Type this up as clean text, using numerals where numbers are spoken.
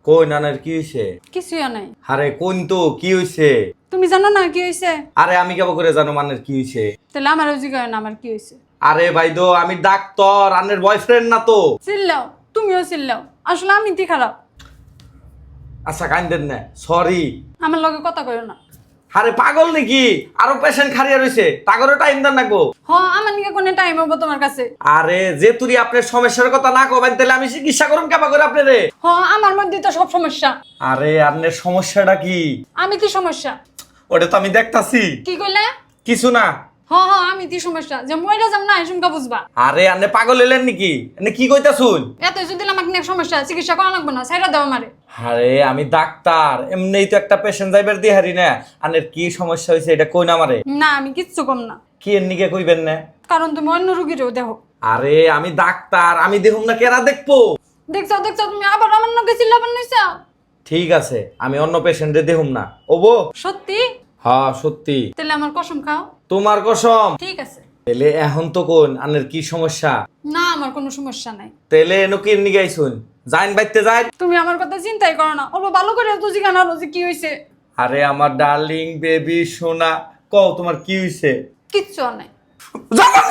কই নানার কি হইছে? কিছুই নাই। আরে কোন তো কি হইছে? তুমি জানো না কি হইছে? আরে আমি কেমন করে জানো মানের কি হইছে? তাহলে আমারও জিজ্ঞাসা না আমার কি হইছে। আরে ভাইদো আমি ডাক্তার, আন্নের বয়ফ্রেন্ড না তো। চিল্লাও, তুমিও চিল্লাও। আসলে আমি তি খারাপ। আচ্ছা কান্দেন না, সরি। আমার লগে কথা কইও না। আরে পাগল নাকি? আরো পেশেন্ট খারিয়া রইছে, তাগরও টাইম দেন না গো। আমার নিকে কোনো টাইম হবো তোমার কাছে? আরে যে তুই আপনার সমস্যার কথা না কবেন তাহলে আমি চিকিৎসা করুন কেমন করে আপনারে? আমার মধ্যে তো সব সমস্যা। আরে আপনার সমস্যাটা কি? আমি কি সমস্যা? ওটা তো আমি দেখতাছি। কি কইলে? কিছু না। আমি কি সমস্যা যে মইরা যাম না শুনকা বুঝবা। আরে আপনি পাগল হইলেন নাকি? আপনি কি কইতাছুন? এত যদি আমাকে নিয়ে সমস্যা চিকিৎসা করা লাগবে না, ছাইরা দাও আমারে। আরে আমি ডাক্তার, এমনিই তো একটা পেশেন্ট যাইবার দিয়ে হারি না। আনের কি সমস্যা হয়েছে এটা কই না আমারে? না আমি কিচ্ছু কম না। কি এর নিকে কইবেন না? কারণ তুমি অন্য রুগীরও দেখো। আরে আমি ডাক্তার, আমি দেখুম না কেরা দেখবো? দেখছো দেখছো তুমি আবার আমার নাকি চিল্লাবার নিছো। ঠিক আছে আমি অন্য পেশেন্টে দেখুম না। ওবো? সত্যি? হ্যাঁ সত্যি। তাহলে আমার কসম খাও। তোমার কসম। ঠিক আছে। তাহলে এখন তো কোন আনের কি সমস্যা? না আমার কোনো সমস্যা নাই। তাহলে এনকির নিকে আইছুন, যাইন বাইতে যাই। তুমি আমার কথা চিন্তাই করো না, অল্প ভালো করে তো জিজ্ঞাসা করো যে কি হয়েছে। আরে আমার ডার্লিং বেবি সোনা, কও তোমার কি হইছে? কিচ্ছু নাই। ডাক্তার